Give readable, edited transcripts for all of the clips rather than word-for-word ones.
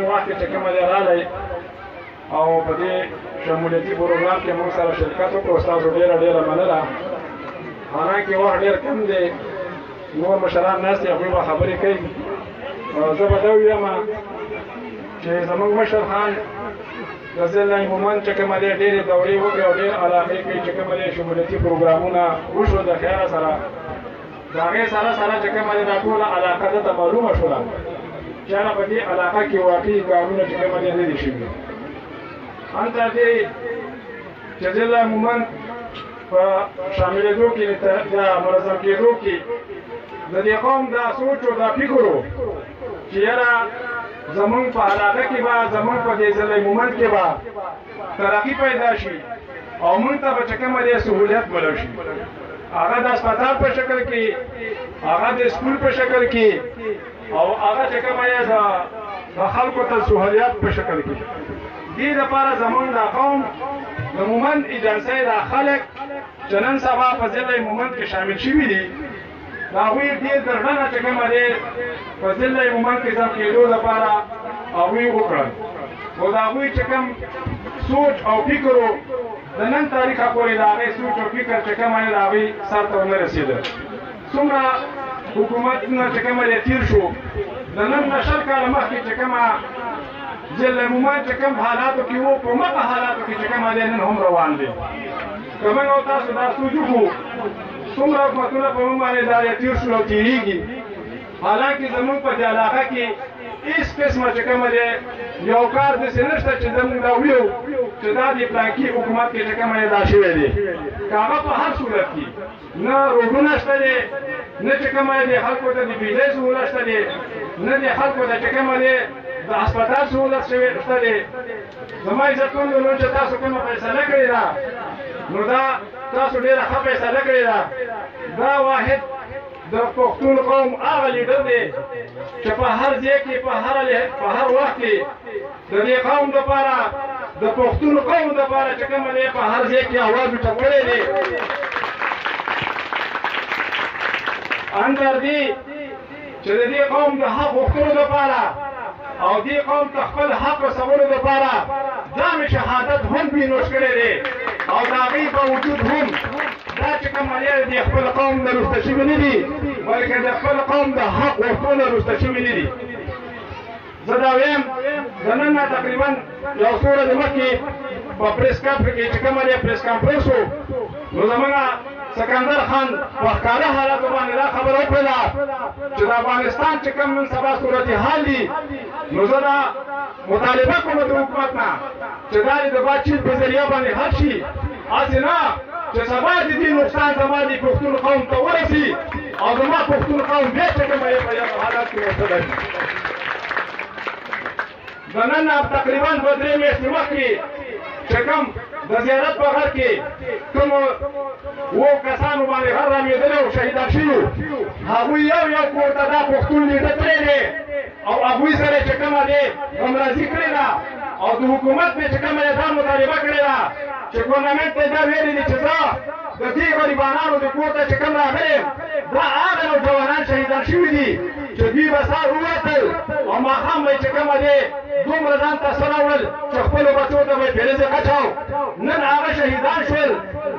تنګ وخت کې چې کومه دی راغلی او په دې شمولیتي پروګرام کې موږ سره شرکت وکړو. ستاسو ډېره ډېره مننه. حالانکې وخت ډېر کم دی، نور مشران ناست دي، هغوی به خبرې کوي. زه به دا ووایم چې زموږ مشر خان رضی الله مومند چې کومه دی ډېرې دورې وکړې او ډېر علاقې کوي چې کومه دی شمولیتي پروګرامونه وشو د خیره سره. د هغې سره سره چې کومه دی دا ټوله علاقه دته معلومه شوله چې هغه په دې علاقه کې واقعي کارونه چې کومه دی نه دي شوي. هلته دې جزی الله مومند په شاملېدو کې یا منظم کېدو کې د دې قوم دا سوچ او دا فکر و چې یاره زمونږ په علاقه کې به زمونږ په دې ضلع مومند کې به ترقي پیدا شي او موږ ته به چې کومه دی سهولیت ملو شي، هغه د اسپتال په شکل کې، هغه د سکول په شکل کې او هغه چې کومه دی د خلکو ته سهولیت په شکل کې. دې لپاره زمونږ دا قوم د مومند ایجنسۍ دا خلک چې نن سبا په ضلع مومند کې شامل شوي دي د هغوی ډېر ګردنه چې کومه دی په ضلع مومند کې ځم کېدو لپاره هغوی وکړل. خو د هغوی چې کوم سوچ او فکر و د نن تاریخه پورې د هغې سوچ او فکر چې کومه دی د هغوی سر ته ونه رسېده. څومره حکومتونه چې کومه دی تېر شو، د نن نه 100 کاله مخکې چې کومه ضلع مومند چې کوم حالاتو کې وو، په مغه حالاتو کې چې کومه دی نن هم روان دی. که موږ او تاسو دا سوچ وکړو څومره حکومتونه په موږ باندې دا تېر شول او تېرېږي، حالانکې زموږ په دې علاقه کې هېڅ قسمه چې کومه دی یو کار داسې نشته چې زموږ دا ویو چې دا د پلانکي حکومت کې چې کومه دی دا شوی دی. که هغه په هر صورت کې نه روډونه شته دی، نه چې کومه دی خلکو ته د بجلۍ سهولت شته دی، نه د خلکو ته چې کومه دی د هسپتال سهولت شته دی. زما عزتمندو نن چې تاسو کومه فیصله کړې ده نو دا تاسو ډېره ښه فیصله کړې ده. دا واحد د پښتون قوم هغه لیډر دی چې په هر ځای کې په هر وخت کې د دې قوم دپاره د پښتون قوم دپاره چې کومه دی په هر ځای کې اواز اوچتولی دی. اندر دی چې د دې قوم د حق غوښتلو دپاره او دې قوم ته خپل حق رسولو دپاره جام شهادت هم بینوش کړی دی او د هغې باوجود هم دا چې کومه دی د خپل قوم نه رسته شوي نه دي، بلکې د خپل قوم د حق غوښتلو نه رسته شوي نه دي. زه دا ویم د نن نه تقریبا یو څو ورځې مخکې په پریس کانفرنس کې چې کومه دی پریس کانفرنس و نو زموږ سکندر خان په ښکاره حالاتو باندې دا خبره وکړله چې د افغانستان چې کوم نن سبا صورتحال دي نو زه دا مطالبه کوم د حکومت نه چې دا د باتچیت په ذریعه باندې حل شي، هسې نه چې سبا د دې نقصان زما د پښتون قوم ته ورسي او زما پښتون قوم بیا چې کومه دی په دغه حالات کې مبتلا شي. د نن تقریبا 2-3 میاشتې مخکې چې کوم د زیارت په غر کې کومو 2 کسانو باندې غر رالوېدلی او شهیدان شوي، هغوی یو کور ته دا پښتون لیډر تللی دی او هغوی سره چې کومه دی همراضي کړې ده او د حکومت نه چې کومه دی دا مطالبه کړې ده چې ګورنمنټ ته دا ویلي دي چې زه د دې غریبانانو د کور ته چې کوم راغلی دا هغه نوجوانان شهیدان شوي دي چې دوی به سهار ووتل او ماښام به یې چې کومه دی دومره ځان ته څه راوړل چې خپلو بچو ته به یې فلزې قچاو. نن هغه شهیدان شول.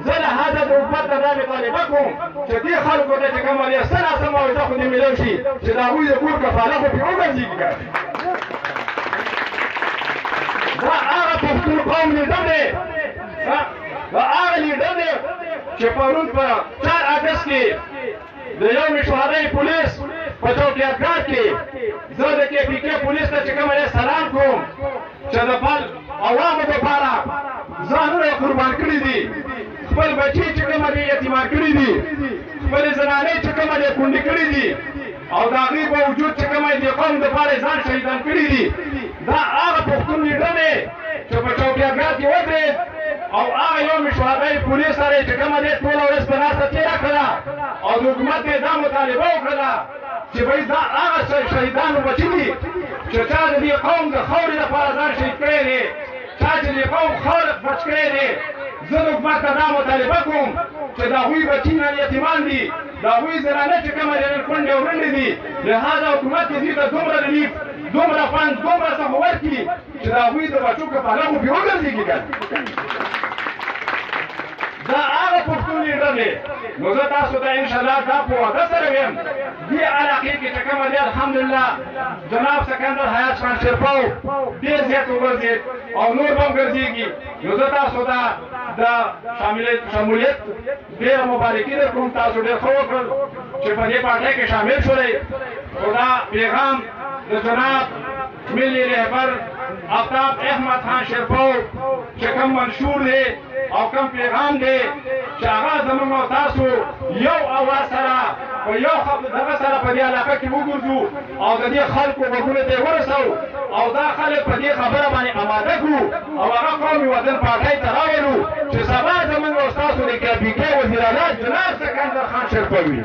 زه له هذا د حکومت نه دا مطالبه کوم چې دې خلکو ته چې کومه دی څه ناسم معاوضه خو دې میلو شي چې د هغوی د کور کفاله خو پرې وګرځېږي. دا هغه پښتون قوم لیډر دی، دا هغه لیډر دی چې پرون په 4 اګست کې د یوم شهدای پولیس په چوکیدګاه کې زه د KPK پولیس ته چې کومه دی سلام کوم چې د عوامو دپاره ځانونه قربان کړي دي، خپل بچي چې کومه دی یتیمان کړي دي، خپلې زنانې چې کومه دی کونډې کړي دي او د هغې باوجود چې کومه د قوم دپاره ځان شهیدان کړي دي. دا هغه پښتون لیډر دی چې په چوکیدګاه کې ودرېد او هغه یوم شهدای پولیس سره چې کومه دی ټوله ورځ په ناسته تېره کړه او د حکومت یې دا مطالبه وکړله چې بهی دا هغه شهیدانو بچي دي چې چا د دې قوم د خاورې لپاره ځان شهید کړی دی، چا چې د قوم خاوره بچ کړی دی. زه د حکومت ته دا مطالبه کوم چې د هغوی بچي نن یتیمان دي، د هغوی زنانه چې کومه دی نن کونډې او رنډې دي، لهذا حکومت دې دوی ته دومره ریلیف، دومره فنډ، دومره څه ورکړي هغوی د بچو کفاله خو پرې وګرځېږي که دا هغه پښتون لیډر دی نو زه تاسو ته انشاءالله دا په وعده سره ویم دې علاقې کې چې کومه دی الحمدلله جناب سکندر حیات خان شیرپاو ډېر زیات وګرځېد او نور به هم ګرځېږي نو زه تاسو ته د شمولیت ډېره مبارکي درکوم تاسو ډېر ښه وکړل چې په دې پارټۍ کې شامل شولئ خو دا پیغام د جناب ملي رهبر آفتاب احمد خان شیرپاو چې کوم منشور دی او کوم پیغام دی چې هغه زموږ او تاسو یو اواز سره په یو دغه سره په دې علاقه کې وګرځو او د دې خلکو غوږونو ته یې ورسوو او دا خلک په دې خبره باندې اماده کړو او هغه قومي وطن پارټۍ ته راولو چې سبا زموږ او ستاسو د کابینې وزیراعلی جناب سکندر خان شیرپاو وي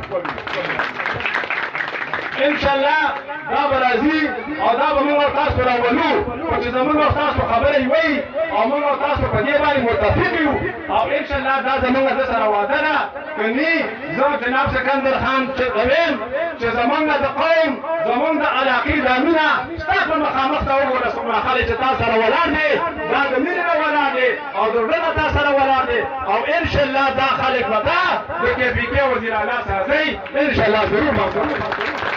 انشاءالله دا به راځي او دا به موږ تاسو راولو چې زموږ او تاسو خبرې وایي او موږ او تاسو په دې باندې متفق یو او انشاءالله دا زموږ د سره وعده ده که نه زه جناب سکندر خان چې ویم چې زموږ د قوم زموږ د علاقې ځانونه ستا په مخامخ ته وګوره څومره خلک چې تا سره ولاړ دی دا د مینې نه ولاړ دی او د زړه نه تا سره ولاړ دی او انشاءالله دا خلک به دا د کیپیکې وزیراعلی سازۍ انشاءالله ضرور مقصود